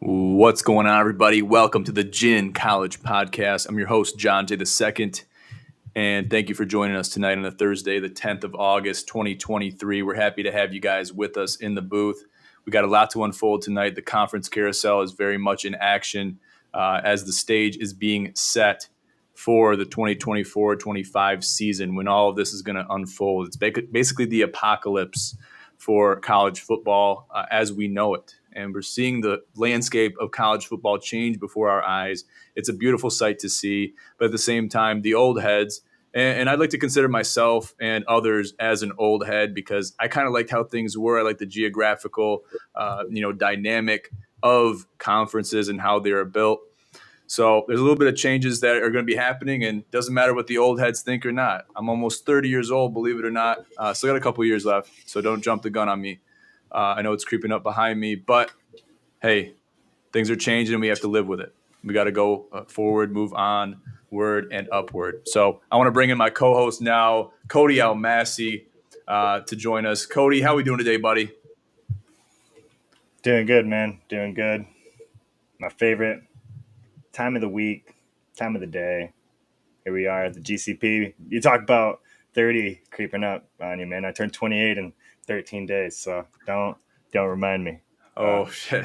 What's going on, everybody? Welcome to the Gin College Podcast. I'm your host, John J. II, and thank you for joining us tonight on a Thursday, the 10th of August, 2023. We're happy to have you guys with us in the booth. We got a lot to unfold tonight. The conference carousel is very much in action as the stage is being set for the 2024-25 season when all of this is going to unfold. It's basically the apocalypse for college football as we know it. And we're seeing the landscape of college football change before our eyes. It's a beautiful sight to see. But at the same time, the old heads, and I'd like to consider myself and others as an old head because I kind of liked how things were. I like the geographical, dynamic of conferences and how they are built. So there's a little bit of changes that are going to be happening, and it doesn't matter what the old heads think or not. I'm almost 30 years old, believe it or not. Still got a couple years left, so don't jump the gun on me. I know it's creeping up behind me, but hey, things are changing and we have to live with it. We got to go forward, move on, word and upward. So I want to bring in my co-host now, Cody Almasy, to join us. Cody, how we doing today, buddy? Doing good, man. Doing good. My favorite time of the week, time of the day. Here we are at the GCP. You talk about 30 creeping up on you, man. I turned 28 in 13 days, so don't remind me. Oh shit,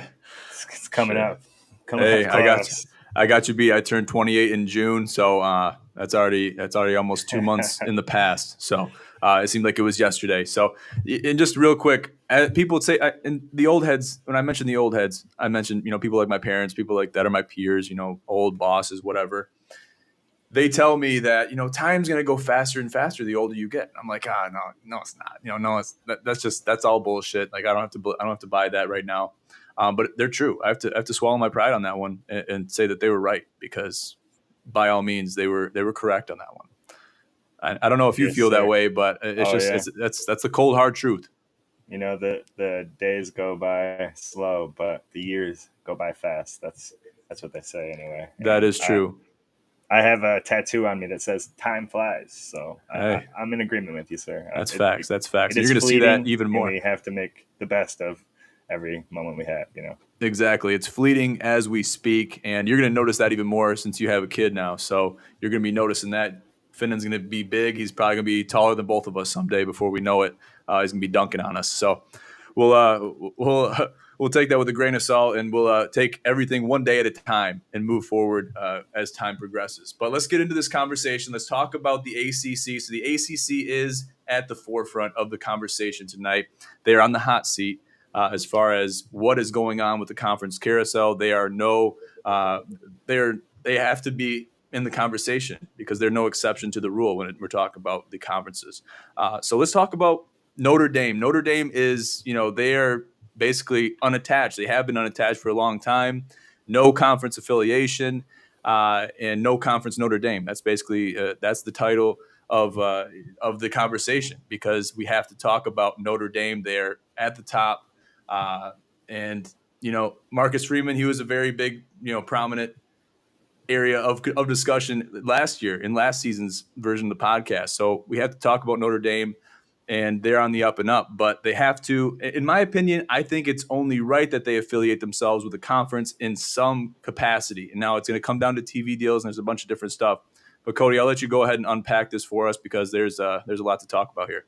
it's coming up. Hey, I got you beat. I turned 28 in June, so that's already almost 2 months in the past. So it seemed like it was yesterday. So, and just real quick, people would say, and the old heads. When I mentioned the old heads, I mentioned people like my parents, people like that are my peers. Old bosses, whatever. They tell me that time's gonna go faster and faster the older you get. I'm like, no, it's not. No, that's all bullshit. Like I don't have to buy that right now. But they're true. I have to swallow my pride on that one and say that they were right because by all means they were correct on that one. I don't know if you feel that way, but that's the cold hard truth. The days go by slow, but the years go by fast. That's what they say anyway. That is true. I have a tattoo on me that says "Time flies," so I'm in agreement with you, sir. That's facts. That's facts. You're going to see that even more. We have to make the best of every moment we have. Exactly. It's fleeting as we speak, and you're going to notice that even more since you have a kid now. So you're going to be noticing that Finnan's going to be big. He's probably going to be taller than both of us someday. Before we know it, he's going to be dunking on us. So we'll take that with a grain of salt, and we'll take everything one day at a time and move forward as time progresses. But let's get into this conversation. Let's talk about the ACC. So the ACC is at the forefront of the conversation tonight. They're on the hot seat as far as what is going on with the conference carousel. They have to be in the conversation because they're no exception to the rule when we're talking about the conferences. So let's talk about Notre Dame. Notre Dame is, they are basically unattached. They have been unattached for a long time. No conference affiliation and no conference Notre Dame. That's basically that's the title of the conversation because we have to talk about Notre Dame. They're at the top, and Marcus Freeman. He was a very big, prominent area of discussion last year in last season's version of the podcast. So we have to talk about Notre Dame. And they're on the up and up, but they have to, in my opinion, I think it's only right that they affiliate themselves with a conference in some capacity. And now it's going to come down to TV deals and there's a bunch of different stuff. But Cody, I'll let you go ahead and unpack this for us because there's a lot to talk about here.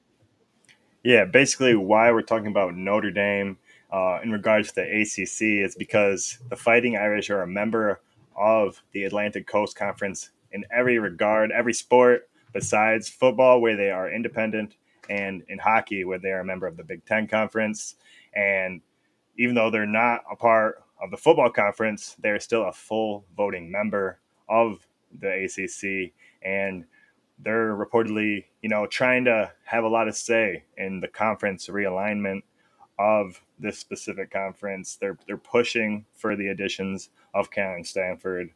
Yeah, basically why we're talking about Notre Dame in regards to the ACC is because the Fighting Irish are a member of the Atlantic Coast Conference in every regard, every sport besides football where they are independent, and in hockey, where they are a member of the Big Ten Conference. And even though they're not a part of the football conference, they're still a full voting member of the ACC. And they're reportedly, trying to have a lot of say in the conference realignment of this specific conference. They're pushing for the additions of Cal and Stanford.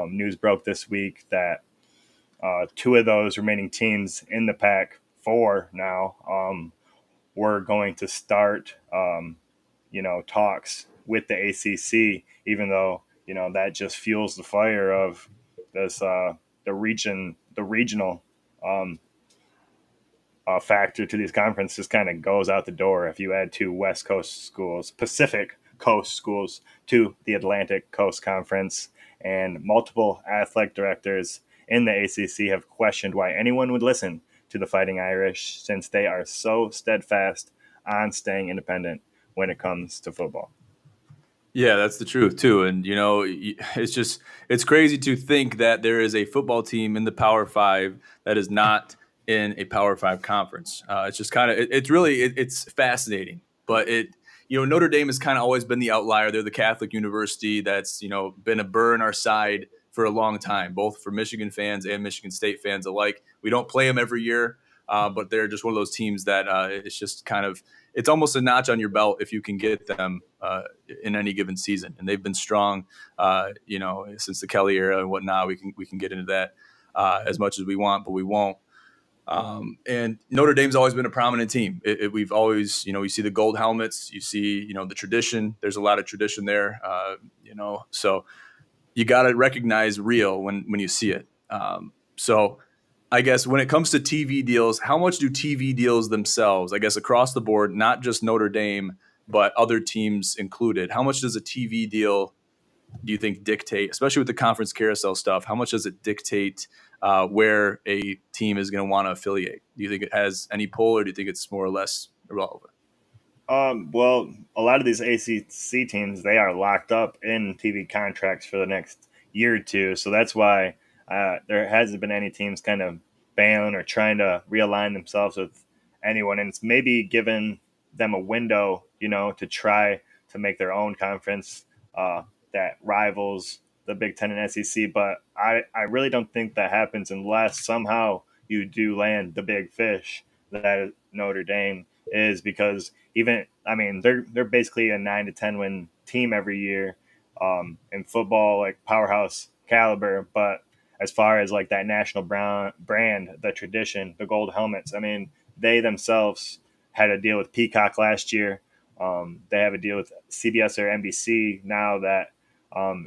News broke this week that two of those remaining teams in the Pac-4 now we're going to start talks with the ACC, even though that just fuels the fire of this the regional factor to these conferences kind of goes out the door if you add two West Coast schools, Pacific coast schools to the Atlantic Coast Conference. And multiple athletic directors in the ACC have questioned why anyone would listen to the Fighting Irish, since they are so steadfast on staying independent when it comes to football. Yeah, that's the truth too. And it's crazy to think that there is a football team in the Power Five that is not in a Power Five conference. It's just kind of it's fascinating. But Notre Dame has kind of always been the outlier. They're the Catholic university that's been a burr in our side for a long time, both for Michigan fans and Michigan State fans alike. We don't play them every year, but they're just one of those teams that it's just kind of it's almost a notch on your belt if you can get them in any given season. And they've been strong, since the Kelly era and whatnot. We can get into that as much as we want, but we won't. And Notre Dame's always been a prominent team. We've always, you see the gold helmets, you see, the tradition. There's a lot of tradition there, so you got to recognize real when you see it. So I guess when it comes to TV deals, how much do TV deals themselves, I guess across the board, not just Notre Dame, but other teams included, how much does a TV deal, do you think, dictate, especially with the conference carousel stuff, how much does it dictate where a team is going to want to affiliate? Do you think it has any pull, or do you think it's more or less irrelevant? Well, a lot of these ACC teams, they are locked up in TV contracts for the next year or two. So that's why there hasn't been any teams kind of bailing or trying to realign themselves with anyone. And it's maybe given them a window, to try to make their own conference that rivals the Big Ten and SEC. But I really don't think that happens unless somehow you do land the big fish that Notre Dame is, because they're basically a 9 to 10 win team every year in football, like powerhouse caliber. But as far as like that national brand, the tradition, the gold helmets, they themselves had a deal with Peacock last year. They have a deal with CBS or NBC now that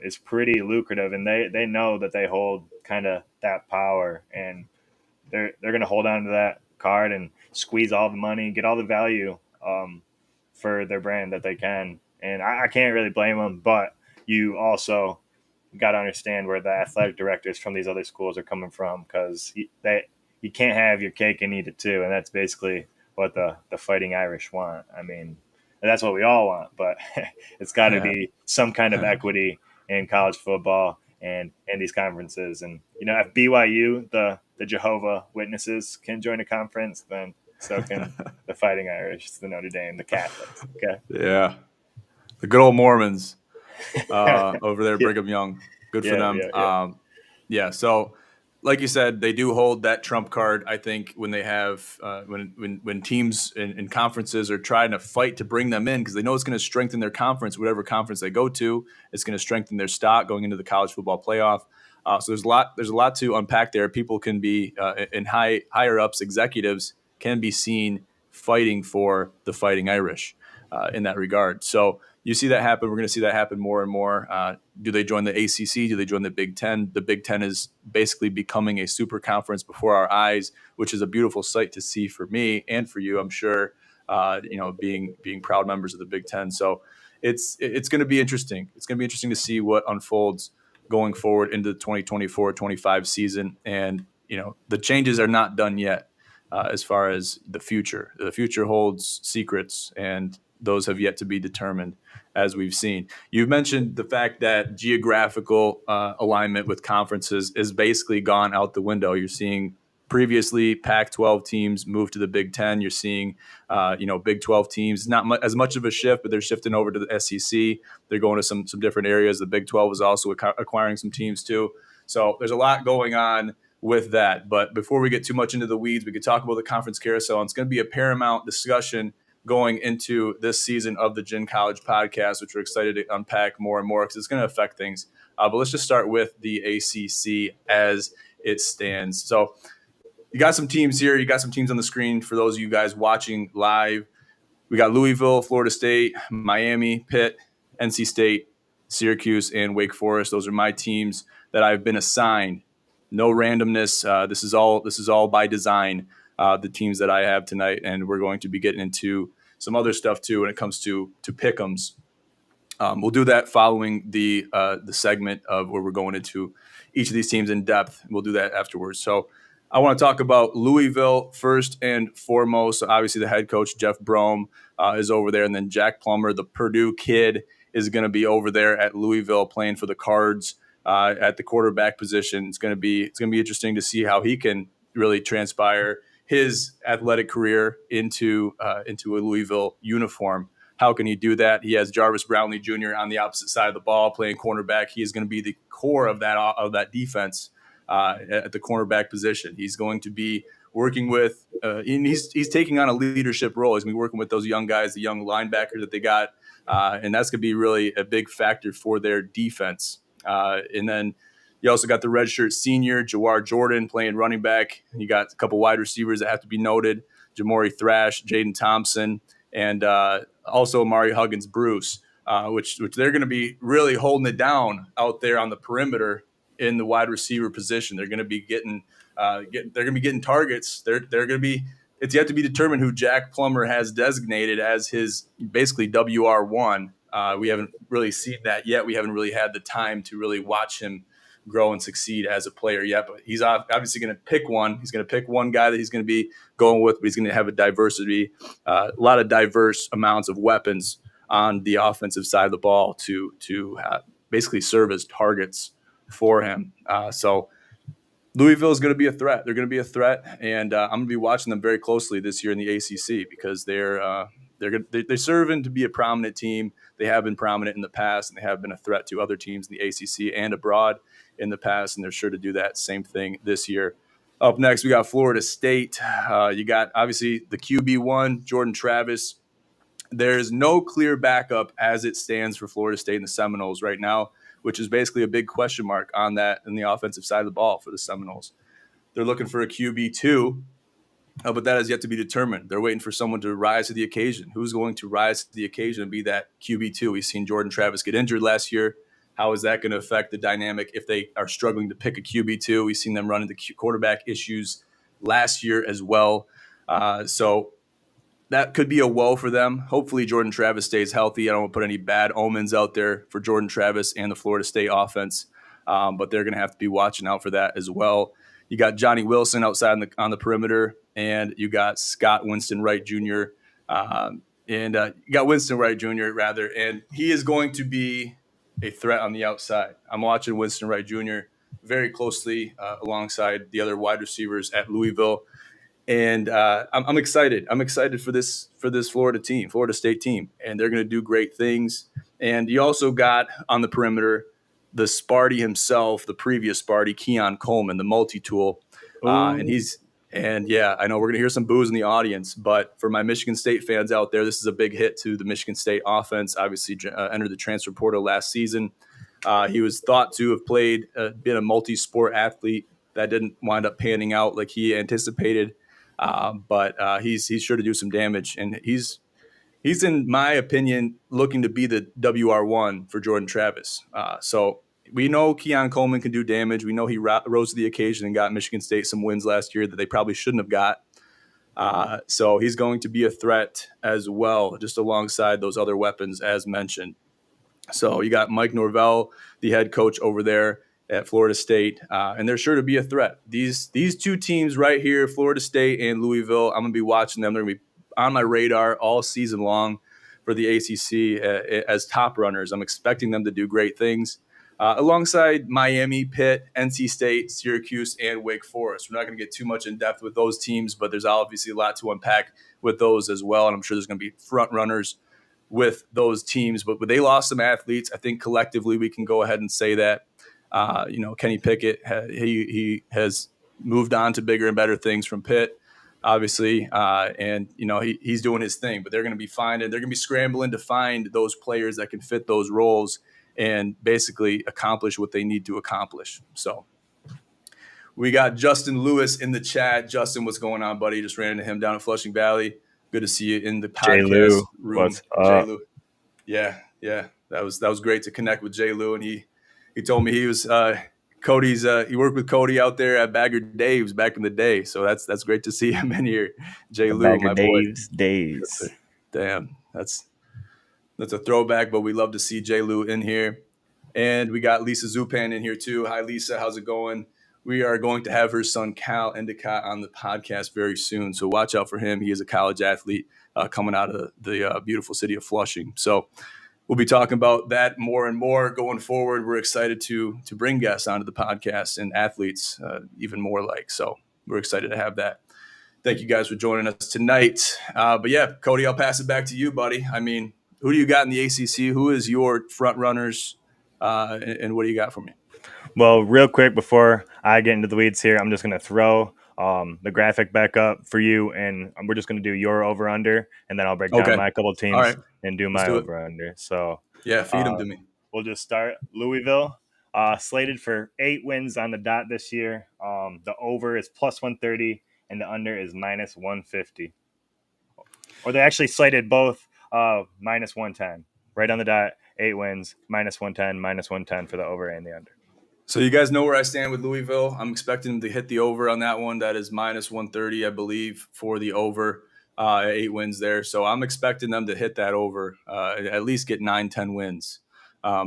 is pretty lucrative, and they know that they hold kind of that power, and they're going to hold on to that card and squeeze all the money, get all the value for their brand that they can. And I can't really blame them, but you also got to understand where the athletic directors from these other schools are coming from, because you can't have your cake and eat it too. And that's basically what the Fighting Irish want. That's what we all want, but it's got to be some kind of equity in college football and in these conferences. And, if BYU, the Jehovah Witnesses, can join a conference, then so can the Fighting Irish, the Notre Dame, the Catholics. Okay. Yeah. The good old Mormons over there, Brigham Young. Good for them. Yeah. So like you said, they do hold that trump card. I think when they have when teams and conferences are trying to fight to bring them in, because they know it's going to strengthen their conference, whatever conference they go to, it's going to strengthen their stock going into the college football playoff. So there's a lot to unpack there. People can be in higher ups, executives can be seen fighting for the Fighting Irish in that regard. So you see that happen. We're going to see that happen more and more. Do they join the ACC? Do they join the Big Ten? The Big Ten is basically becoming a super conference before our eyes, which is a beautiful sight to see for me and for you, I'm sure, being proud members of the Big Ten. So it's going to be interesting. It's going to be interesting to see what unfolds going forward into the 2024-25 season. And, the changes are not done yet as far as the future. The future holds secrets, and those have yet to be determined, as we've seen. You've mentioned the fact that geographical alignment with conferences is basically gone out the window. You're seeing previously Pac-12 teams move to the Big Ten. You're seeing, Big 12 teams, not as much of a shift, but they're shifting over to the SEC. They're going to some different areas. The Big 12 is also acquiring some teams too. So there's a lot going on with that. But before we get too much into the weeds, we could talk about the conference carousel. And it's going to be a paramount discussion going into this season of the Gin College podcast, which we're excited to unpack more and more because it's going to affect things. But let's just start with the ACC as it stands. So you got some teams here. You got some teams on the screen for those of you guys watching live. We got Louisville, Florida State, Miami, Pitt, NC State, Syracuse, and Wake Forest. Those are my teams that I've been assigned. No randomness. This is all by design. The teams that I have tonight, and we're going to be getting into some other stuff too when it comes to pick'ems. We'll do that following the segment of where we're going into each of these teams in depth. We'll do that afterwards. So I want to talk about Louisville first and foremost. So obviously, the head coach Jeff Brom is over there, and then Jack Plummer, the Purdue kid, is going to be over there at Louisville playing for the Cards at the quarterback position. It's going to be interesting to see how he can really transpire his athletic career into a Louisville uniform. How can he do that? He has Jarvis Brownlee Jr. on the opposite side of the ball playing cornerback. He is going to be the core of that defense at the cornerback position. He's going to be working with, and he's taking on a leadership role. He's going to be working with those young guys, the young linebackers that they got, and that's going to be really a big factor for their defense. And then you also got the redshirt senior, Jawar Jordan, playing running back. You got a couple wide receivers that have to be noted, Jamori Thrash, Jaden Thompson, and also Amari Huggins Bruce, which they're going to be really holding it down out there on the perimeter in the wide receiver position. They're going to be getting targets. They're going to be. It's yet to be determined who Jack Plummer has designated as his basically WR1. We haven't really seen that yet. We haven't really had the time to really watch him grow and succeed as a player yet. But he's obviously going to pick one. He's going to pick one guy that he's going to be going with, but he's going to have a lot of diverse amounts of weapons on the offensive side of the ball to basically serve as targets for him. So Louisville is going to be a threat. They're going to be a threat, and I'm going to be watching them very closely this year in the ACC because they're serving to be a prominent team. They have been prominent in the past, and they have been a threat to other teams in the ACC and abroad in the past, and they're sure to do that same thing this year. Up next, we got Florida State. You got, obviously, the QB1, Jordan Travis. There's no clear backup as it stands for Florida State and the Seminoles right now, which is basically a big question mark on that in the offensive side of the ball for the Seminoles. They're looking for a QB2, but that has yet to be determined. They're waiting for someone to rise to the occasion. Who's going to rise to the occasion and be that QB2? We've seen Jordan Travis get injured last year. How is that going to affect the dynamic if they are struggling to pick a QB2? We've seen them run into quarterback issues last year as well. So that could be a woe for them. Hopefully Jordan Travis stays healthy. I don't want to put any bad omens out there for Jordan Travis and the Florida State offense, but they're going to have to be watching out for that as well. You got Johnny Wilson outside on the perimeter, and you got Scott Winston Wright Jr. You got Winston Wright Jr. rather, and he is going to be a threat on the outside. I'm watching Winston Wright Jr. very closely alongside the other wide receivers at Louisville. And I'm excited. I'm excited for this Florida State team, and they're going to do great things. And you also got on the perimeter the Sparty himself, the previous Sparty, Keon Coleman, the multi-tool, I know we're going to hear some boos in the audience, but for my Michigan State fans out there, this is a big hit to the Michigan State offense. Obviously, entered the transfer portal last season. He was thought to have been a multi-sport athlete. That didn't wind up panning out like he anticipated. But he's sure to do some damage, and he's in my opinion looking to be the WR1 for Jordan Travis. So we know Keon Coleman can do damage. We know he rose to the occasion and got Michigan State some wins last year that they probably shouldn't have got. So he's going to be a threat as well, just alongside those other weapons as mentioned. So you got Mike Norvell, the head coach over there at Florida State, and they're sure to be a threat. These two teams right here, Florida State and Louisville, I'm going to be watching them. They're going to be on my radar all season long for the ACC as top runners. I'm expecting them to do great things alongside Miami, Pitt, NC State, Syracuse, and Wake Forest. We're not going to get too much in depth with those teams, but there's obviously a lot to unpack with those as well, and I'm sure there's going to be front runners with those teams. But they lost some athletes. I think collectively we can go ahead and say that. Kenny Pickett, he has moved on to bigger and better things from Pitt, obviously, and he's doing his thing. But they're going to be scrambling to find those players that can fit those roles and basically accomplish what they need to accomplish. So we got Justin Lewis in the chat. Justin, what's going on, buddy? Just ran into him down at Flushing Valley. Good to see you in the podcast room. What's up? J-Lou. Yeah, that was great to connect with J. Lou, and he told me he was Cody's. He worked with Cody out there at Bagger Dave's back in the day. So that's great to see him in here. J. Lou, my boy. Dave's days. Damn, that's That's a throwback, but we love to see J. Lou in here. And we got Lisa Zupan in here too. Hi, Lisa. How's it going? We are going to have her son, Cal Endicott, on the podcast very soon. So watch out for him. He is a college athlete coming out of the beautiful city of Flushing. So we'll be talking about that more and more going forward. We're excited to bring guests onto the podcast and athletes even more like. So we're excited to have that. Thank you guys for joining us tonight. But yeah, Cody, I'll pass it back to you, buddy. I mean, who do you got in the ACC? Who is your front runners, and what do you got for me? Well, real quick before I get into the weeds here, I'm just going to throw the graphic back up for you, and we're just going to do your over under, and then I'll break down Okay. my couple All teams right. and do Let's my do it. over under. So Yeah, feed them to me. we'll just start. Louisville, slated for 8 wins on the dot this year. The over is plus 130, and the under is minus 150. Or they actually slated both minus 110. Right on the dot, 8 wins, minus 110 for the over and the under. So you guys know where I stand with Louisville. I'm expecting them to hit the over on that one. That is minus 130, I believe, for the over. 8 wins there. So I'm expecting them to hit that over, at least get 9-10 wins.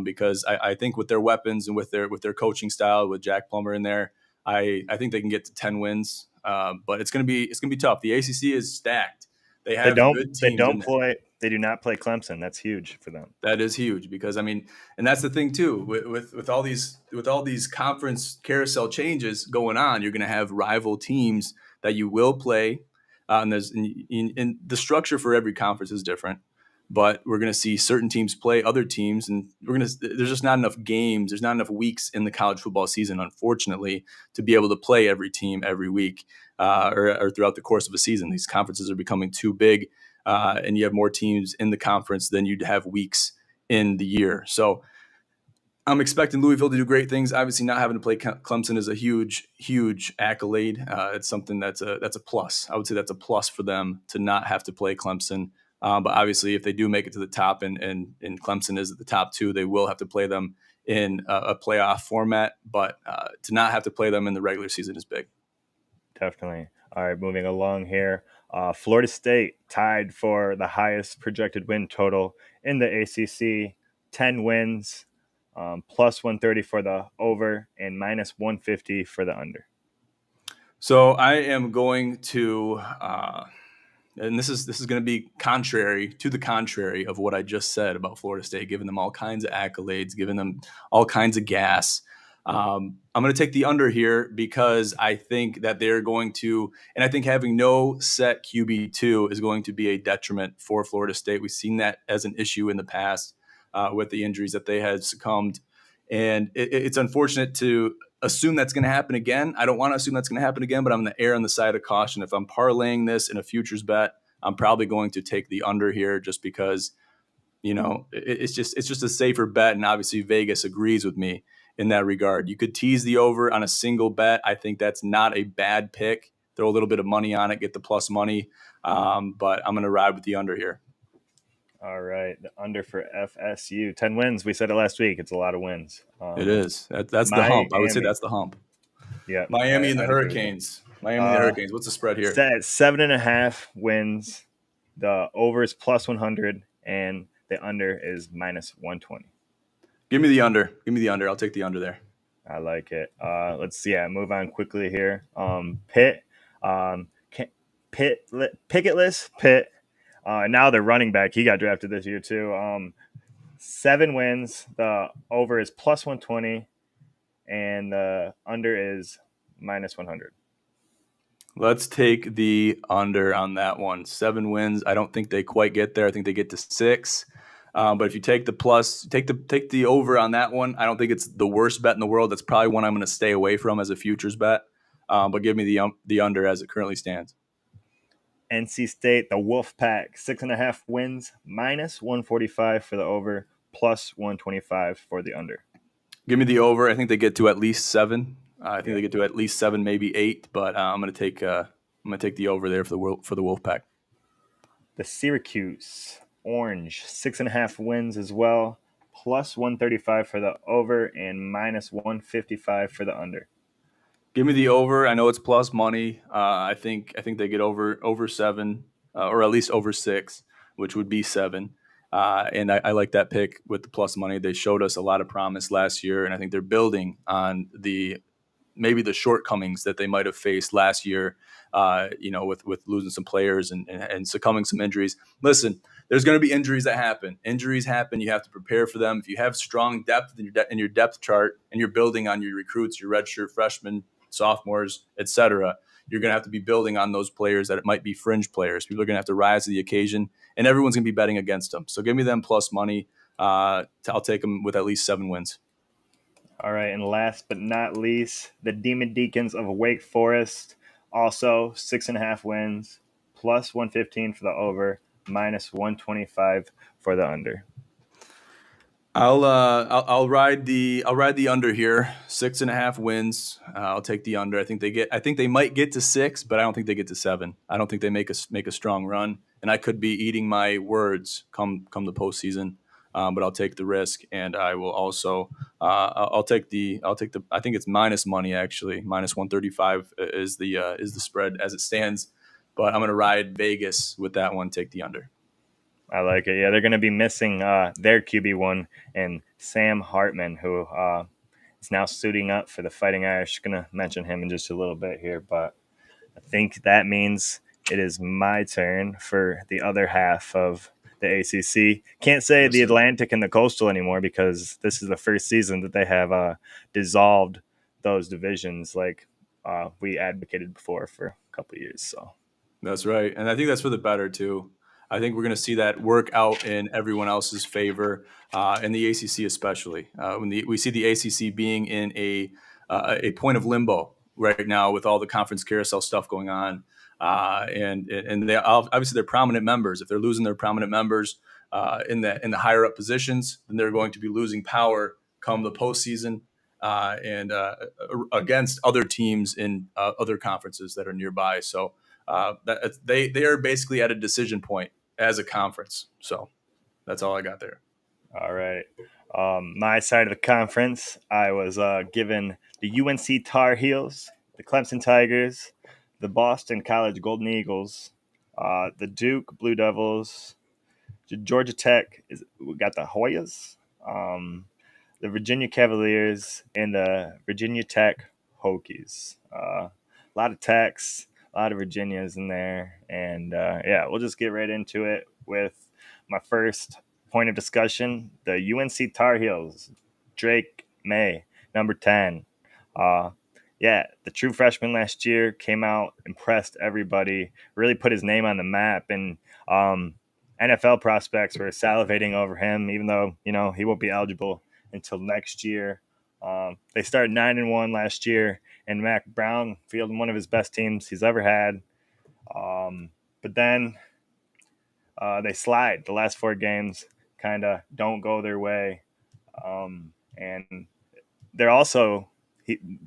Because I think with their weapons and with their coaching style, with Jack Plummer in there, I think they can get to 10 wins. But it's gonna be tough. The ACC is stacked. They have good teams in there. They do not play Clemson. That's huge for them. That is huge because I mean, and that's the thing too. With all these conference carousel changes going on, you're going to have rival teams that you will play, and the structure for every conference is different. But we're going to see certain teams play other teams, and there's just not enough games. There's not enough weeks in the college football season, unfortunately, to be able to play every team every week or throughout the course of a season. These conferences are becoming too big. And you have more teams in the conference than you'd have weeks in the year. So I'm expecting Louisville to do great things. Obviously, not having to play Clemson is a huge, huge accolade. It's something that's a plus. I would say that's a plus for them to not have to play Clemson. But obviously, if they do make it to the top and Clemson is at the top 2, they will have to play them in a playoff format. But to not have to play them in the regular season is big. Definitely. All right, moving along here. Florida State tied for the highest projected win total in the ACC, 10 wins, plus 130 for the over and minus 150 for the under. So I am going to, and this is going to be contrary of what I just said about Florida State, giving them all kinds of accolades, giving them all kinds of gas. I'm going to take the under here because I think that they're going to, and I think having no set QB2 is going to be a detriment for Florida State. We've seen that as an issue in the past with the injuries that they had succumbed. And it's unfortunate to assume that's going to happen again. I don't want to assume that's going to happen again, but I'm going to err on the side of caution. If I'm parlaying this in a futures bet, I'm probably going to take the under here just because, it's just a safer bet. And obviously Vegas agrees with me in that regard. You could tease the over on a single bet. I think that's not a bad pick. Throw a little bit of money on it, get the plus money. But I'm going to ride with the under here. All right, the under for FSU, 10 wins. We said it last week. It's a lot of wins. It is. That's the hump. I would say that's the hump. Yeah, Miami and the Hurricanes. What's the spread here? Set at 7.5 wins. The over is plus 100, and the under is minus 120. Give me the under. I'll take the under there. I like it. Let's move on quickly here. Pitt, Picketless Pitt. Now they're running back. He got drafted this year too. 7 wins. The over is plus 120, and the under is minus 100. Let's take the under on that one. 7 wins. I don't think they quite get there. I think they get to 6. But if you take the plus, take the over on that one. I don't think it's the worst bet in the world. That's probably one I'm going to stay away from as a futures bet. But give me the under as it currently stands. NC State, the Wolfpack, 6.5 wins, minus 145 for the over, plus 125 for the under. Give me the over. I think they get to at least 7. I think they get to at least 7, maybe 8. But I'm going to take the over there for the Wolfpack. The Syracuse Orange, 6.5 wins as well, plus 135 for the over and minus 155 for the under. Give me the over. I know it's plus money. I think they get over 7, or at least over 6, which would be 7. And I like that pick with the plus money. They showed us a lot of promise last year, and I think they're building on maybe the shortcomings that they might have faced last year, with losing some players and succumbing some injuries. Listen, there's going to be injuries that happen. Injuries happen. You have to prepare for them. If you have strong depth in your depth chart and you're building on your recruits, your redshirt freshmen, sophomores, etc., you're going to have to be building on those players that it might be fringe players. People are going to have to rise to the occasion, and everyone's going to be betting against them. So give me them plus money. I'll take them with at least 7 wins. All right, and last but not least, the Demon Deacons of Wake Forest, also 6.5 wins, plus 115 for the over, minus 125 for the under. I'll ride the under here. 6.5 wins. I'll take the under. I think they might get to 6, but I don't think they get to 7. I don't think they make a strong run, and I could be eating my words come the postseason. But I'll take the risk, and I will also I'll take the I think it's minus money actually. Minus 135 is the spread as it stands, but I'm going to ride Vegas with that one. Take the under. I like it. Yeah, they're going to be missing their QB1 and Sam Hartman, who is now suiting up for the Fighting Irish. Going to mention him in just a little bit here, but I think that means it is my turn for the other half of the ACC. Can't say Yes, the sir. Atlantic and the Coastal anymore because this is the first season that they have dissolved those divisions like we advocated before for a couple of years. So That's right. And I think that's for the better, too. I think we're going to see that work out in everyone else's favor, in the ACC especially. When we see the ACC being in a point of limbo right now with all the conference carousel stuff going on. And they obviously they're prominent members. If they're losing their prominent members in the higher up positions, then they're going to be losing power come the postseason. And against other teams in other conferences that are nearby. So they are basically at a decision point as a conference. So that's all I got there. all right. My side of the conference, I was given the UNC Tar Heels, the Clemson Tigers, the Boston College Golden Eagles, the Duke Blue Devils, Georgia Tech. We got the Hoyas, the Virginia Cavaliers, and the Virginia Tech Hokies. A lot of Techs, a lot of Virginias in there. And yeah, we'll just get right into it with my first point of discussion, the UNC Tar Heels, Drake May, number 10. Yeah, the true freshman last year came out, impressed everybody, really put his name on the map. And NFL prospects were salivating over him, even though, he won't be eligible until next year. They started 9-1 last year, and Mac Brown fielded one of his best teams he's ever had. But then they slide. The last 4 games kind of don't go their way. And they're also,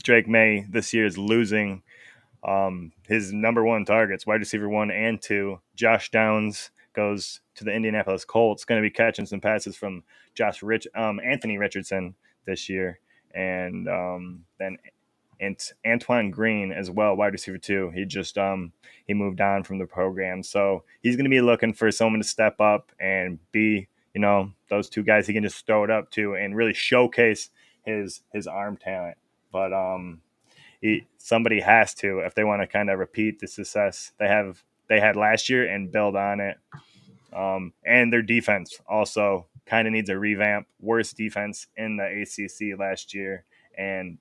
Drake May this year is losing his number 1 targets, wide receiver 1 and 2. Josh Downs goes to the Indianapolis Colts, going to be catching some passes from Anthony Richardson this year. And then Antoine Green as well, wide receiver 2. He just he moved on from the program. So he's going to be looking for someone to step up and be, those 2 guys he can just throw it up to and really showcase his arm talent. But somebody has to, if they want to kind of repeat the success they had last year and build on it. And their defense also kind of needs a revamp. Worst defense in the ACC last year, and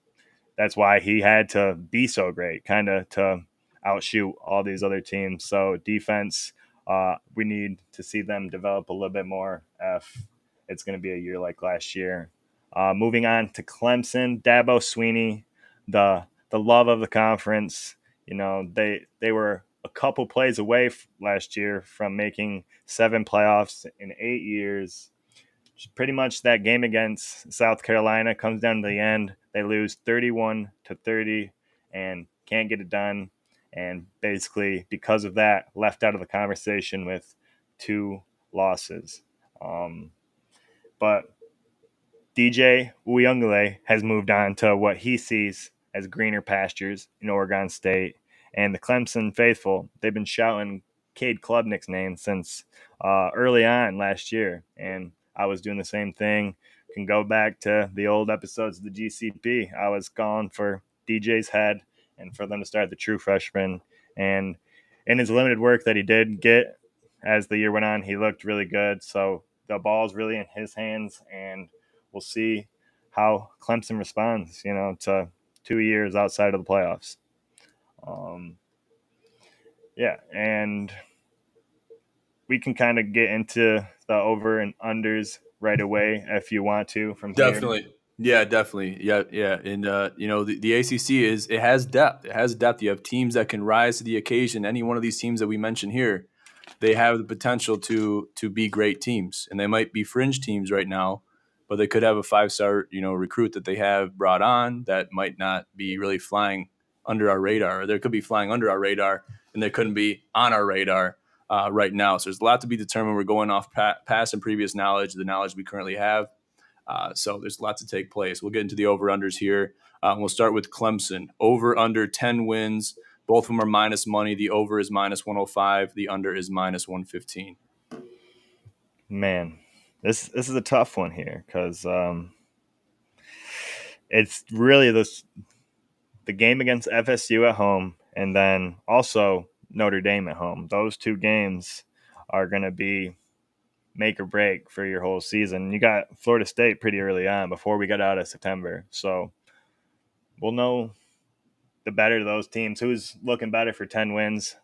that's why he had to be so great, kind of to outshoot all these other teams. So defense, we need to see them develop a little bit more if it's going to be a year like last year. Moving on to Clemson, Dabo Swinney, the love of the conference. They were a couple plays away last year from making 7 playoffs in 8 years. Pretty much that game against South Carolina comes down to the end. They lose 31-30 and can't get it done. And basically, because of that, left out of the conversation with 2 losses. But DJ Uyunglele has moved on to what he sees as greener pastures in Oregon State. And the Clemson faithful, they've been shouting Cade Klubnik's name since early on last year, and I was doing the same thing. Can go back to the old episodes of the GCP. I was calling for DJ's head and for them to start the true freshman. And in his limited work that he did get as the year went on, he looked really good. So the ball's really in his hands, and we'll see how Clemson responds, to 2 years outside of the playoffs. Yeah, and we can kind of get into the over and unders right away if you want to from here. Definitely. Yeah, definitely. Yeah, yeah. And the ACC it has depth. It has depth. You have teams that can rise to the occasion. Any one of these teams that we mentioned here, they have the potential to be great teams. And they might be fringe teams right now, but they could have a 5-star, recruit that they have brought on that might not be really flying under our radar. Or there could be flying under our radar and they couldn't be on our radar right now. So there's a lot to be determined. We're going off past and previous knowledge, the knowledge we currently have. So there's lots to take place. We'll get into the over-unders here. We'll start with Clemson. Over under 10 wins. Both of them are minus money. The over is minus 105. The under is minus 115. Man, this is a tough one here because it's really the game against FSU at home and then also Notre Dame at home. Those two games are going to be make or break for your whole season. You got Florida State pretty early on before we got out of September. So we'll know the better those teams, who's looking better for 10 wins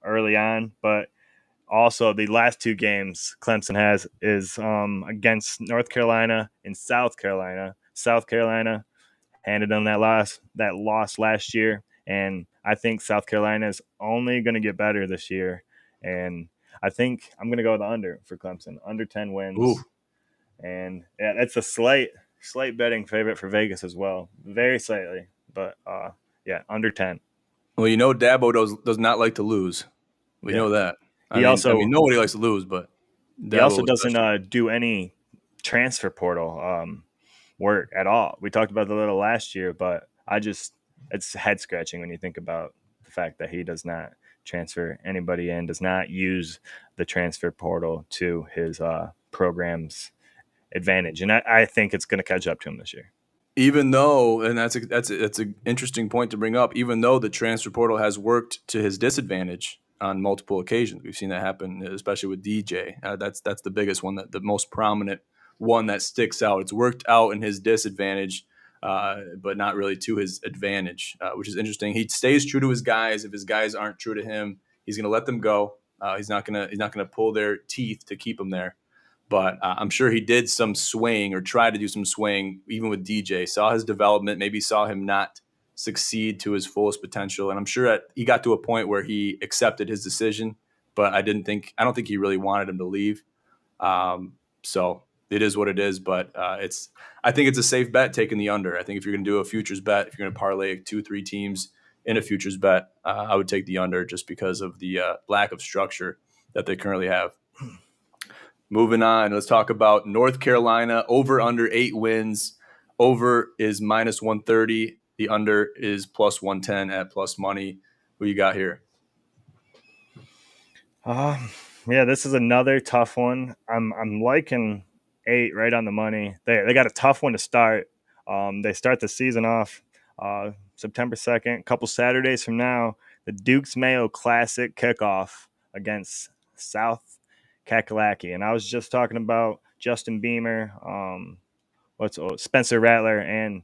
early on. But also the last two games Clemson has is against North Carolina and South Carolina. South Carolina handed them that loss last year. And I think South Carolina is only going to get better this year. And I think I'm going to go with the under for Clemson, under 10 wins. Ooh. And yeah, that's a slight betting favorite for Vegas as well. Very slightly, but yeah, under 10. Well, Dabo does not like to lose. We know that. I mean, nobody likes to lose, but Dabo he also doesn't do any transfer portal work at all. We talked about it a little last year, but it's head scratching when you think about the fact that he does not transfer anybody in, does not use the transfer portal to his program's advantage. And I think it's going to catch up to him this year. Even though, and that's an interesting point to bring up, even though the transfer portal has worked to his disadvantage on multiple occasions. We've seen that happen, especially with DJ. That's the biggest one, the most prominent one that sticks out. It's worked out in his disadvantage, but not really to his advantage, which is interesting. He stays true to his guys. If his guys aren't true to him, he's going to let them go. He's not going to pull their teeth to keep them there. But I'm sure he did some swaying or tried to do some swaying, even with DJ. Saw his development, maybe saw him not succeed to his fullest potential. And I'm sure that he got to a point where he accepted his decision, but I don't think he really wanted him to leave. So it is what it is. But I think it's a safe bet taking the under. I think if you're going to do a futures bet, if you're going to parlay 2-3 teams in a futures bet, I would take the under just because of the lack of structure that they currently have. Moving on, let's talk about North Carolina. Over under 8 wins. Over is minus 130. The under is plus 110 at plus money. Who you got here? Yeah, this is another tough one. I'm liking 8 right on the money. They got a tough one to start. They start the season off September 2nd, a couple Saturdays from now. The Duke's Mayo Classic kickoff against South Kakalaki. And I was just talking about Justin Beamer, Spencer Rattler, and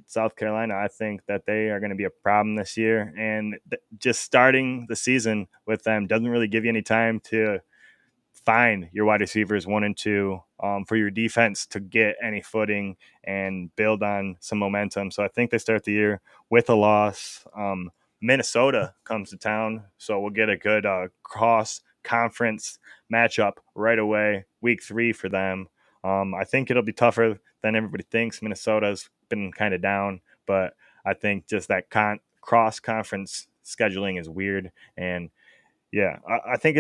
South Carolina. I think that they are going to be a problem this year. And just starting the season with them doesn't really give you any time to find your wide receivers 1 and 2 for your defense to get any footing and build on some momentum. So I think they start the year with a loss. Minnesota comes to town, so we'll get a good cross-conference matchup right away, week 3 for them. I think it'll be tougher than everybody thinks. Minnesota's been kind of down, but I think just that cross-conference scheduling is weird. And, yeah, I think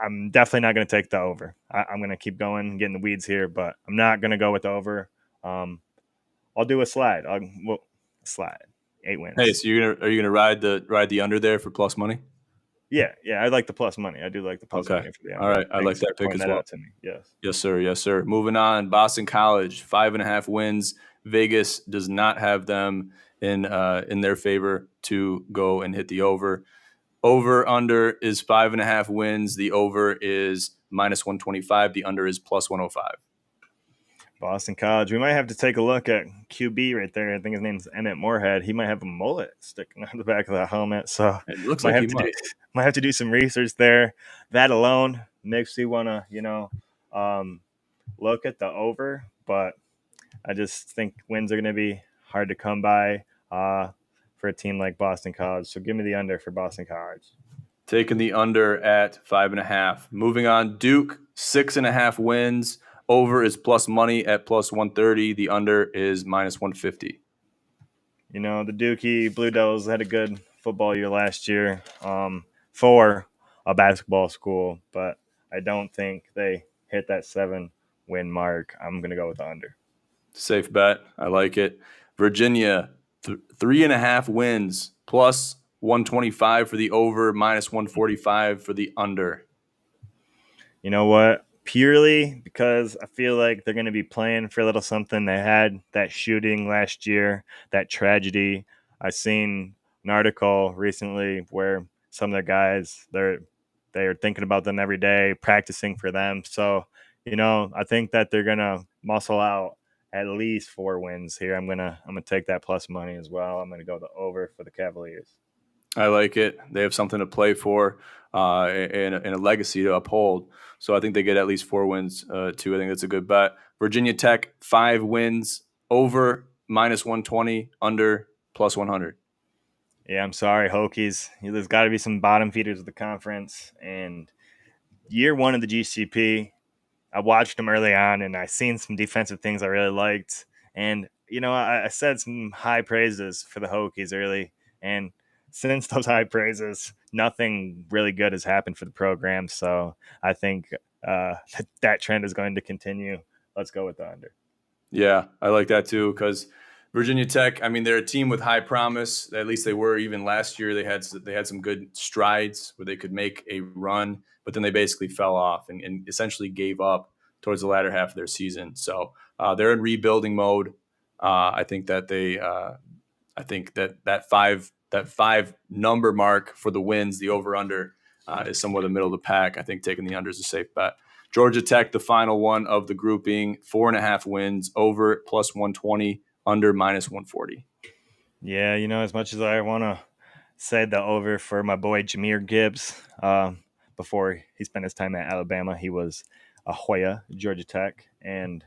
I'm definitely not going to take the over. I'm going to keep going, getting the weeds here, but I'm not going to go with the over. I'll do a slide. Slide. 8 wins. Hey, so are you gonna ride the under there for plus money? Yeah, I like the plus money. I do like the plus Okay. money for the All under. right. I like Thanks that for pick pointing as that well. out to me. Yes. Yes, sir. Yes, sir. Moving on. Boston College, 5.5 wins. Vegas does not have them in their favor to go and hit the over. Over under is 5.5 wins. The over is -125. The under is +105. Boston College. We might have to take a look at QB right there. I think his name's Emmett Moorhead. He might have a mullet sticking on the back of the helmet, so It looks might like have he to do might. might have to do some research there. That alone makes me want to, um, look at the over, but I just think wins are going to be hard to come by for a team like Boston College. So give me the under for Boston College. Taking the under at 5.5. Moving on. Duke, 6.5 wins. Over is plus money at +130. The under is -150. The Dookie Blue Devils had a good football year last year for a basketball school, but I don't think they hit that 7-win mark. I'm going to go with the under. Safe bet. I like it. Virginia, 3.5 wins, +125 for the over, -145 for the under. You know what? Purely because I feel like they're going to be playing for a little something. They had that shooting last year, that tragedy. I seen an article recently where some of their guys they're thinking about them every day, practicing for them. So, I think that they're gonna muscle out at least 4 wins here. I'm gonna take that plus money as well. I'm gonna go the over for the Cavaliers. I like it. They have something to play for and a legacy to uphold. So I think they get at least 4 wins too. I think that's a good bet. Virginia Tech, 5 wins, over -120, under +100. Yeah, I'm sorry, Hokies. There's got to be some bottom feeders of the conference. And year one of the GCP, I watched them early on, and I seen some defensive things I really liked. And I said some high praises for the Hokies early, and since those high praises, nothing really good has happened for the program. So I think that trend is going to continue. Let's go with the under. Yeah, I like that too because Virginia Tech. I mean, they're a team with high promise. At least they were even last year. They had some good strides where they could make a run, but then they basically fell off and essentially gave up towards the latter half of their season. So they're in rebuilding mode. I think that I think that five number mark for the wins, the over under, is somewhere in the middle of the pack. I think taking the under is a safe bet. Georgia Tech, the final one of the grouping, 4.5 wins, over +120, under -140. Yeah, as much as I want to say the over for my boy Jahmyr Gibbs, before he spent his time at Alabama, he was a Hoya, Georgia Tech, and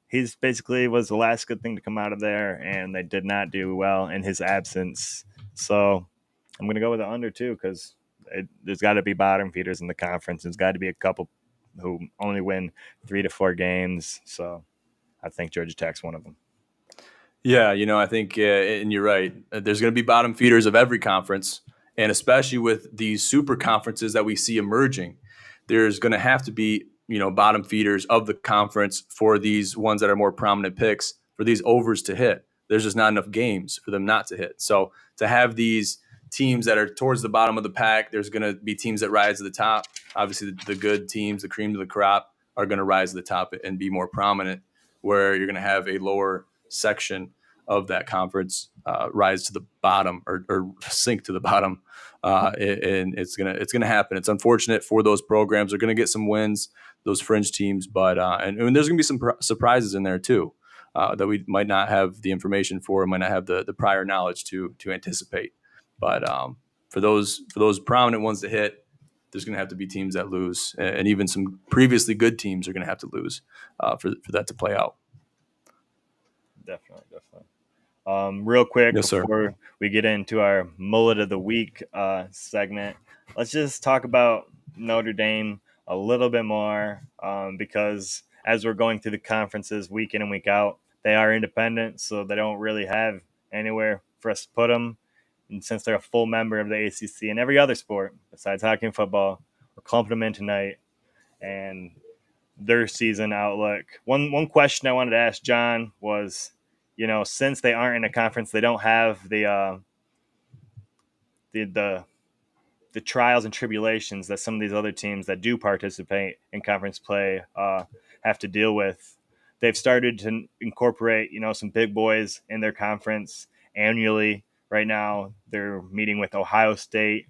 he's basically was the last good thing to come out of there, and they did not do well in his absence. So I'm going to go with the under too because there's got to be bottom feeders in the conference. There's got to be a couple who only win 3 to 4 games. So I think Georgia Tech's one of them. Yeah, I think, and you're right. There's going to be bottom feeders of every conference, and especially with these super conferences that we see emerging, there's going to have to be, bottom feeders of the conference for these ones that are more prominent picks for these overs to hit. There's just not enough games for them not to hit. So to have these teams that are towards the bottom of the pack, there's going to be teams that rise to the top. Obviously, the good teams, the cream of the crop, are going to rise to the top and be more prominent, where you're going to have a lower section of that conference rise to the bottom or sink to the bottom, and it's gonna happen. It's unfortunate for those programs. They're gonna get some wins, those fringe teams, but and there's gonna be some surprises in there too that we might not have the information for, might not have the prior knowledge to anticipate. But for those prominent ones to hit, there's going to have to be teams that lose, and even some previously good teams are going to have to lose for that to play out. Definitely. Real quick Yes, sir. before we get into our mullet of the week segment, let's just talk about Notre Dame a little bit more because as we're going through the conferences week in and week out, they are independent, so they don't really have anywhere for us to put them. And since they're a full member of the ACC and every other sport besides hockey and football, we're clumping them in tonight and their season outlook. One question I wanted to ask John was, since they aren't in a conference, they don't have the the trials and tribulations that some of these other teams that do participate in conference play have to deal with. They've started to incorporate, some big boys in their conference annually. Right now, they're meeting with Ohio State,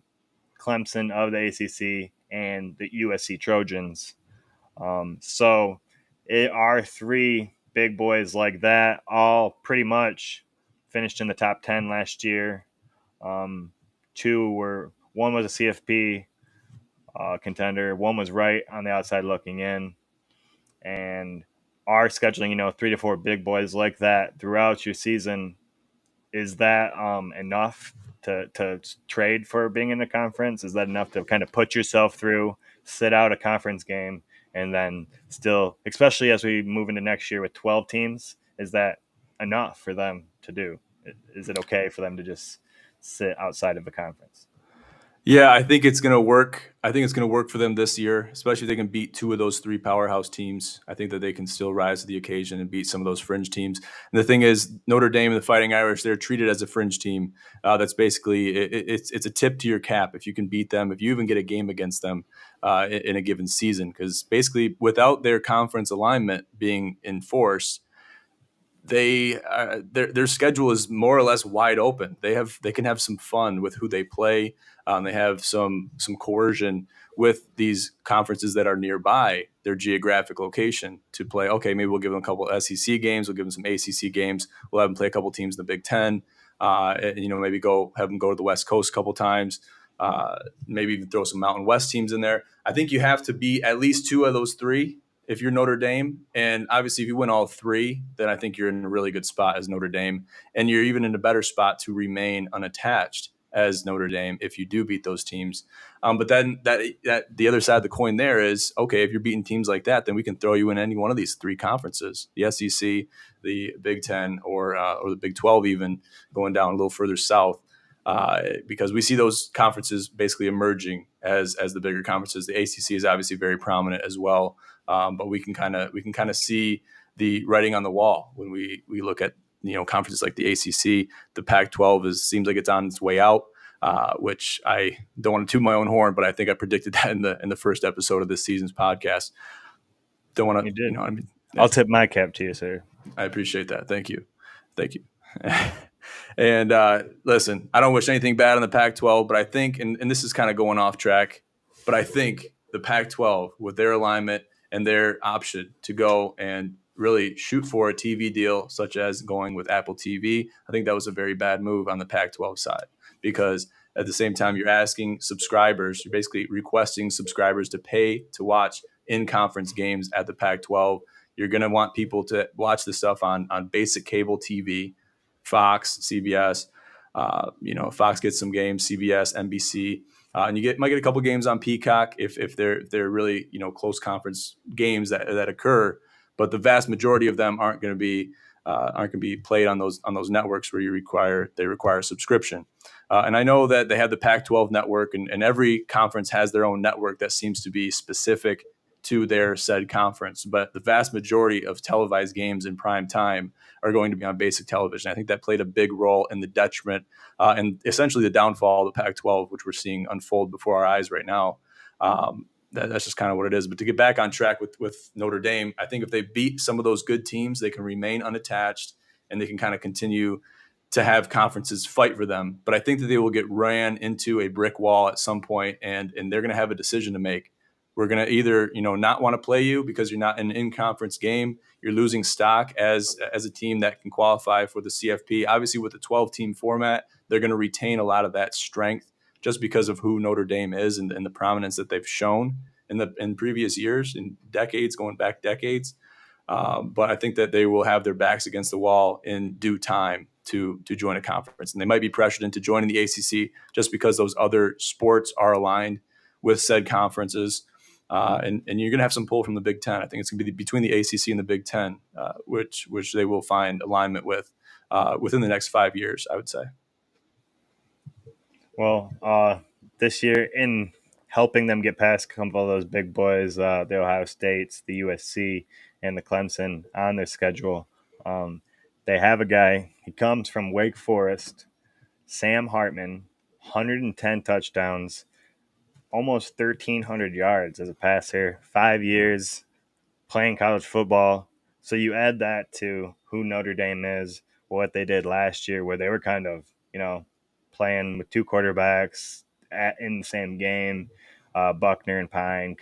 Clemson of the ACC, and the USC Trojans. So it are three big boys like that, all pretty much finished in the top 10 last year. One was a CFP contender, one was right on the outside looking in, and are scheduling, 3 to 4 big boys like that throughout your season. Is that enough to trade for being in the conference? Is that enough to kind of put yourself through, sit out a conference game, and then still, especially as we move into next year with 12 teams, is that enough for them to do? Is it okay for them to just sit outside of the conference? Yeah, I think it's going to work. I think it's going to work for them this year, especially if they can beat two of those three powerhouse teams. I think that they can still rise to the occasion and beat some of those fringe teams. And the thing is, Notre Dame and the Fighting Irish, they're treated as a fringe team. That's basically it's a tip to your cap if you can beat them, if you even get a game against them in a given season. Because basically, without their conference alignment being enforced, their schedule is more or less wide open. They can have some fun with who they play. They have some coercion with these conferences that are nearby their geographic location to play. Okay, maybe we'll give them a couple of SEC games. We'll give them some ACC games. We'll have them play a couple teams in the Big Ten. Maybe have them go to the West Coast a couple times. Maybe even throw some Mountain West teams in there. I think you have to beat at least two of those three if you're Notre Dame. And obviously, if you win all three, then I think you're in a really good spot as Notre Dame. And you're even in a better spot to remain unattached as Notre Dame if you do beat those teams. But then that the other side of the coin there is, okay, if you're beating teams like that, then we can throw you in any one of these three conferences, the SEC, the Big Ten, or the Big 12 even, going down a little further south. Because we see those conferences basically emerging as the bigger conferences. The ACC is obviously very prominent as well, but we can kind of see the writing on the wall when we look at conferences like the ACC. The Pac-12 seems like it's on its way out, which I don't want to toot my own horn, but I think I predicted that in the first episode of this season's podcast. Don't want to. You did. I mean, I'll tip my cap to you, sir. I appreciate that. Thank you. And listen, I don't wish anything bad on the Pac-12, but I think, and this is kind of going off track, but I think the Pac-12 with their alignment and their option to go and really shoot for a TV deal, such as going with Apple TV, I think that was a very bad move on the Pac-12 side, because at the same time you're asking subscribers, you're basically requesting subscribers to pay to watch in-conference games at the Pac-12. You're going to want people to watch the stuff on basic cable TV, Fox, CBS. Fox gets some games, CBS, NBC, and you might get a couple games on Peacock if they're really close conference games that occur. But the vast majority of them aren't going to be played on those networks where they require a subscription. And I know that they have the Pac-12 network, and every conference has their own network that seems to be specific to their said conference. But the vast majority of televised games in prime time are going to be on basic television. I think that played a big role in the detriment and essentially the downfall of the Pac-12, which we're seeing unfold before our eyes right now. That's just kind of what it is. But to get back on track with Notre Dame, I think if they beat some of those good teams, they can remain unattached and they can kind of continue to have conferences fight for them. But I think that they will get ran into a brick wall at some point, and they're going to have a decision to make. We're going to either, not want to play you because you're not in an in-conference game. You're losing stock as a team that can qualify for the CFP. Obviously, with the 12-team format, they're going to retain a lot of that strength just because of who Notre Dame is and the prominence that they've shown in previous years, in decades, going back decades. But I think that they will have their backs against the wall in due time to join a conference. And they might be pressured into joining the ACC just because those other sports are aligned with said conferences. And you're going to have some pull from the Big Ten. I think it's going to be between the ACC and the Big Ten, which they will find alignment with within the next 5 years, I would say. Well, this year, in helping them get past a couple of those big boys, the Ohio States, the USC, and the Clemson on their schedule, they have a guy. He comes from Wake Forest, Sam Hartman, 110 touchdowns, almost 1,300 yards as a passer, 5 years playing college football. So you add that to who Notre Dame is, what they did last year, where they were kind of, playing with two quarterbacks in the same game. Buckner and Pine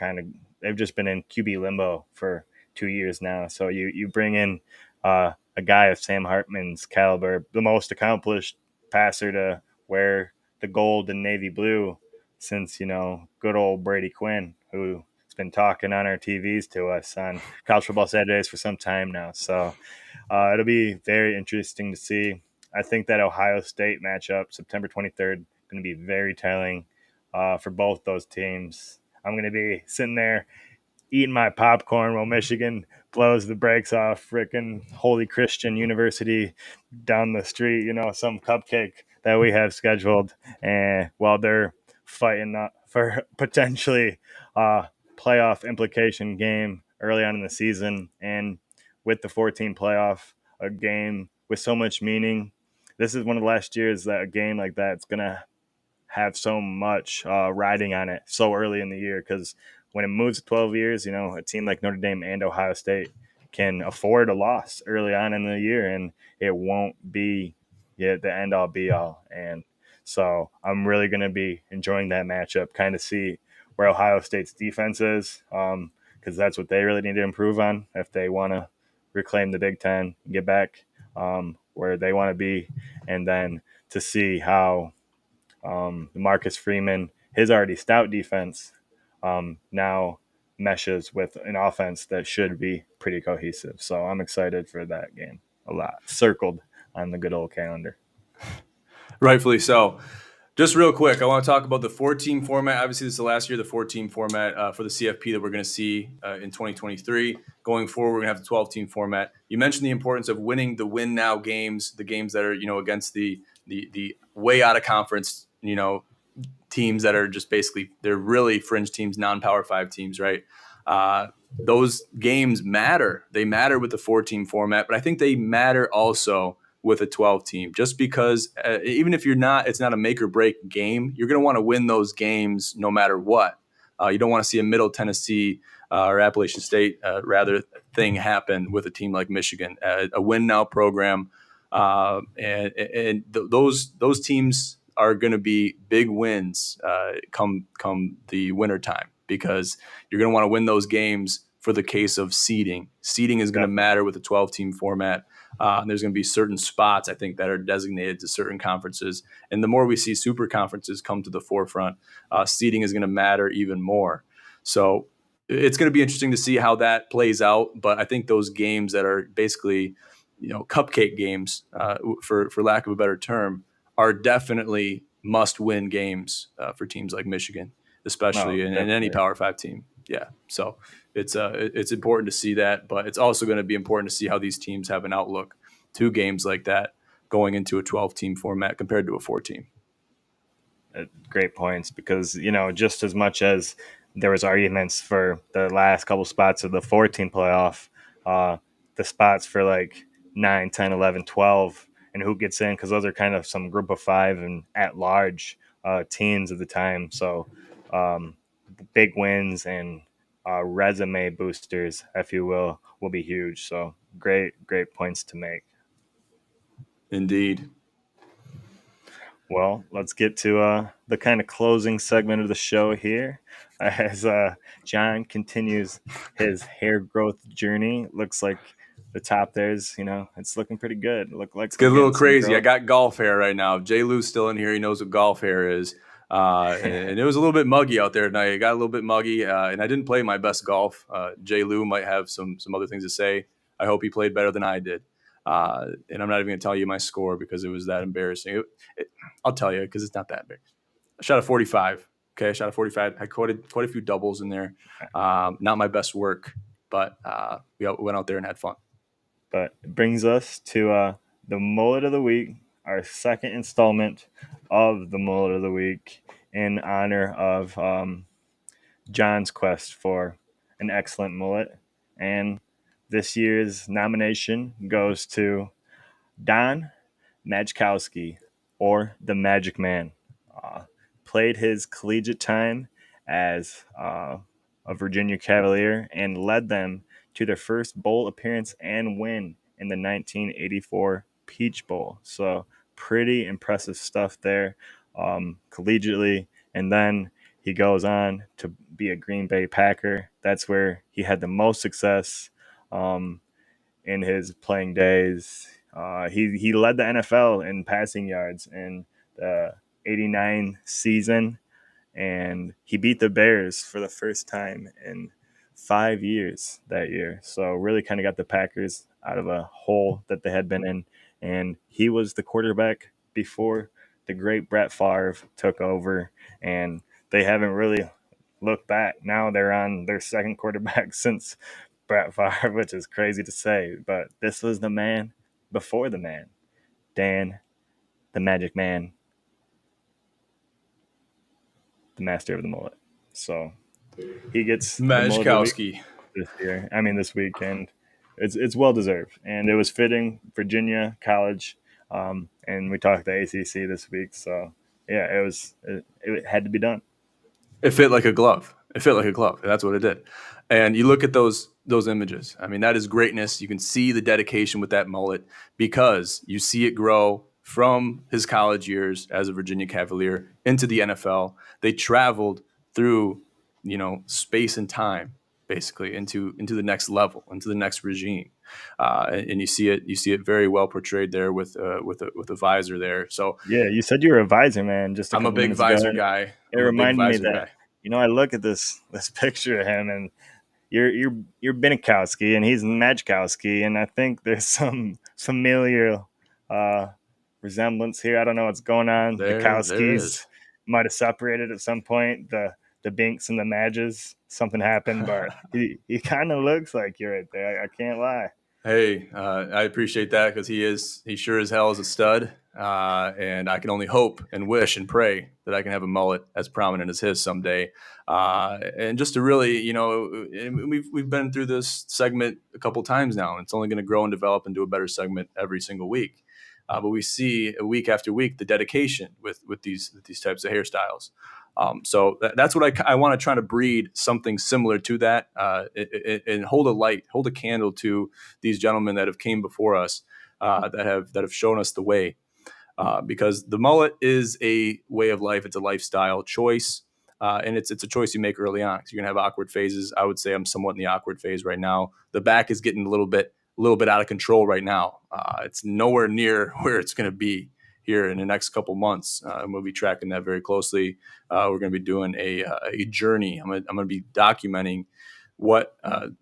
they've just been in QB limbo for 2 years now. So you bring in a guy of Sam Hartman's caliber, the most accomplished passer to wear the gold and navy blue since, good old Brady Quinn, who been talking on our TVs to us on College Football Saturdays for some time now. So it'll be very interesting to see. I think that Ohio State matchup, September 23rd, going to be very telling for both those teams. I'm going to be sitting there eating my popcorn while Michigan blows the brakes off frickin' Holy Christian University down the street, some cupcake that we have scheduled, and while they're fighting for potentially playoff implication game early on in the season. And with the 14 playoff, a game with so much meaning, this is one of the last years that a game like that's going to have so much riding on it so early in the year, because when it moves to 12 years, a team like Notre Dame and Ohio State can afford a loss early on in the year, and it won't be the end all be all. And so I'm really going to be enjoying that matchup, kind of see where Ohio State's defense is, because that's what they really need to improve on if they want to reclaim the Big Ten and get back where they want to be, and then to see how Marcus Freeman, his already stout defense, now meshes with an offense that should be pretty cohesive. So I'm excited for that game a lot. Circled on the good old calendar. Rightfully so. Just real quick, I want to talk about the 4-team format. Obviously, this is the last year of the 4-team format for the CFP that we're going to see in 2023. Going forward, we're going to have the 12-team format. You mentioned the importance of winning the win now games, the games that are against the way out of conference teams that are just basically they're really fringe teams, non-Power 5 teams, right? Those games matter. They matter with the 4-team format, but I think they matter also with a 12 team, just because even if it's not a make or break game, you're going to want to win those games no matter what. You don't want to see a Middle Tennessee or Appalachian State thing happen with a team like Michigan, a win now program. Those teams are going to be big wins come the winter time, because you're going to want to win those games for the case of seeding. Seeding is going to matter with a 12-team format. There's going to be certain spots, I think, that are designated to certain conferences. And the more we see super conferences come to the forefront, seeding is going to matter even more. So it's going to be interesting to see how that plays out. But I think those games that are basically, cupcake games, for lack of a better term, are definitely must-win games for teams like Michigan, especially in any Power 5 team. Yeah, so it's important to see that, but it's also going to be important to see how these teams have an outlook to games like that going into a 12-team format compared to a 4-team. Great points, because just as much as there was arguments for the last couple spots of the 14 playoff, the spots for like 9, 10, 11, 12, and who gets in, because those are kind of some group of 5 and at large teams at the time. So big wins and resume boosters, if you will be huge. So great points to make. Indeed. Well, let's get to the kind of closing segment of the show here as John continues his hair growth journey. Looks like the top there's, it's looking pretty good. It's getting a little crazy. I got golf hair right now. Jay Lou's still in here. He knows what golf hair is. And it was a little bit muggy out there tonight. It got a little bit muggy, and I didn't play my best golf. Jay Lou might have some other things to say. I hope he played better than I did. And I'm not even going to tell you my score because it was that embarrassing. I'll tell you because it's not that big. I shot a 45. Okay, I shot a 45. I quite a few doubles in there. Not my best work, but we went out there and had fun. But it brings us to the mullet of the week, our second installment of the mullet of the week, in honor of John's quest for an excellent mullet. And this year's nomination goes to Don Majkowski, or the Magic Man. Played his collegiate time as a Virginia Cavalier and led them to their first bowl appearance and win in the 1984 Peach Bowl. So pretty impressive stuff there collegiately. And then he goes on to be a Green Bay Packer. That's where he had the most success in his playing days. He led the NFL in passing yards in the 89 season, and he beat the Bears for the first time in 5 years that year. So really kind of got the Packers out of a hole that they had been in. And he was the quarterback before the great Brett Favre took over, and they haven't really looked back. Now they're on their second quarterback since Brett Favre, which is crazy to say. But this was the man before the man, Dan, the Magic Man, the master of the mullet. So he gets the mullet of the week Majkowski. this year. I mean, this weekend. It's well deserved, and it was fitting. Virginia College, and we talked the ACC this week. So yeah, it had to be done. It fit like a glove. It fit like a glove. That's what it did. And you look at those images. I mean, that is greatness. You can see the dedication with that mullet because you see it grow from his college years as a Virginia Cavalier into the NFL. They traveled through, space and time basically into the next level, into the next regime. And you see it very well portrayed there with a visor there. So Yeah, you said you were a visor man just a I'm a couple big minutes ago, visor and guy. it I'm a big reminded me visor that guy. I look at this picture of him, and you're Benikowski and he's Majkowski, and I think there's some familial uh, resemblance here. I don't know what's going on. The There is. Kowskis might have separated at some point. The Binks and the Madges, something happened, but he kind of looks like you right there. I can't lie. Hey, I appreciate that because he sure as hell is a stud. And I can only hope and wish and pray that I can have a mullet as prominent as his someday. And just to really, we've been through this segment a couple times now, and it's only going to grow and develop into a better segment every single week. But we see week after week the dedication with these types of hairstyles. So that's what I want to try to breed something similar to that, and hold a candle to these gentlemen that have came before us, that have shown us the way. Because the mullet is a way of life. It's a lifestyle choice. And it's a choice you make early on. So you're gonna have awkward phases. I would say I'm somewhat in the awkward phase right now. The back is getting a little bit out of control right now. It's nowhere near where it's gonna be here in the next couple months. And we'll be tracking that very closely. We're gonna be doing a journey. I'm gonna be documenting what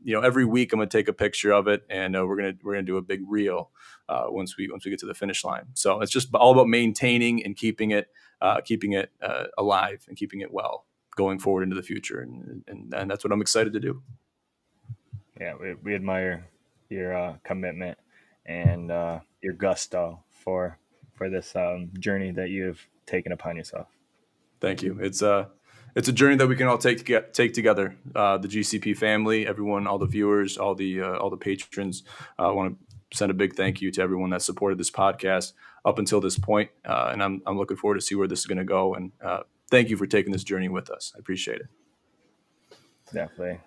every week. I'm gonna take a picture of it, and we're gonna do a big reel once we get to the finish line. So it's just all about maintaining and keeping it alive and keeping it well going forward into the future, and that's what I'm excited to do. Yeah, we admire your commitment and your gusto for this journey that you've taken upon yourself. Thank you. It's a journey that we can all take together. The GCP family, everyone, all the viewers, all the patrons. I want to send a big thank you to everyone that supported this podcast up until this point, and I'm looking forward to see where this is going to go. And thank you for taking this journey with us. I appreciate it. Definitely,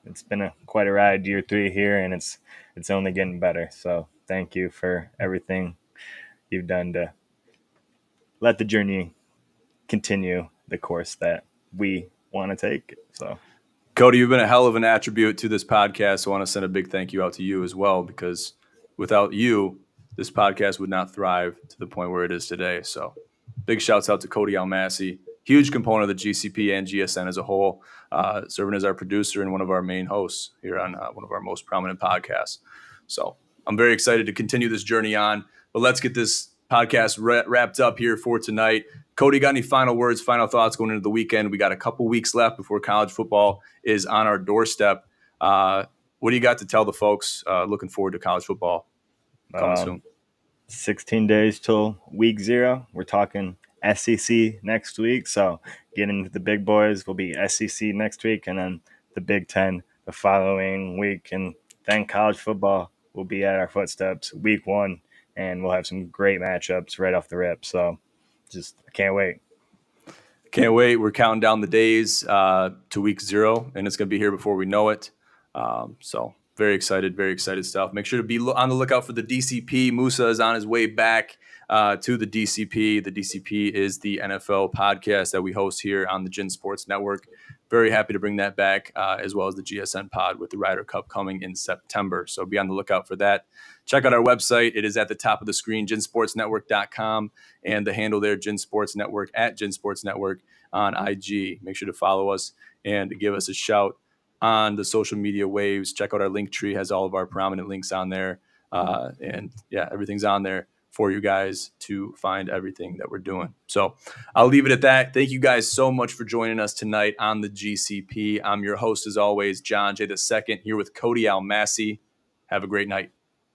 it's been quite a ride, year 3 here, and it's only getting better. So thank you for everything you've done to let the journey continue the course that we want to take. So Cody, you've been a hell of an attribute to this podcast. So I want to send a big thank you out to you as well, because without you, this podcast would not thrive to the point where it is today. So big shouts out to Cody Almasy, huge component of the GCP and GSN as a whole, serving as our producer and one of our main hosts here on one of our most prominent podcasts. So I'm very excited to continue this journey on, but let's get this podcast wrapped up here for tonight. Cody, got any final words, final thoughts going into the weekend? We got a couple weeks left before college football is on our doorstep. What do you got to tell the folks looking forward to college football coming soon? 16 days till week 0. We're talking SEC next week. So getting into the big boys will be SEC next week, and then the Big Ten the following week. And then college football will be at our footsteps week 1, and we'll have some great matchups right off the rip. So I can't wait. Can't wait. We're counting down the days to week 0, and it's going to be here before we know it. So very excited stuff. Make sure to be on the lookout for the DCP. Musa is on his way back to the DCP. The DCP is the NFL podcast that we host here on the Gin Sports Network. Very happy to bring that back, as well as the GSN pod with the Ryder Cup coming in September. So be on the lookout for that. Check out our website. It is at the top of the screen, ginsportsnetwork.com, and the handle there, Gin Sports Network, at Gin Sports Network on IG. Make sure to follow us and give us a shout on the social media waves. Check out our link tree, has all of our prominent links on there. And yeah, everything's on there for you guys to find everything that we're doing. So I'll leave it at that. Thank you guys so much for joining us tonight on the GCP. I'm your host, as always, John J. II, here with Cody Almasy. Have a great night.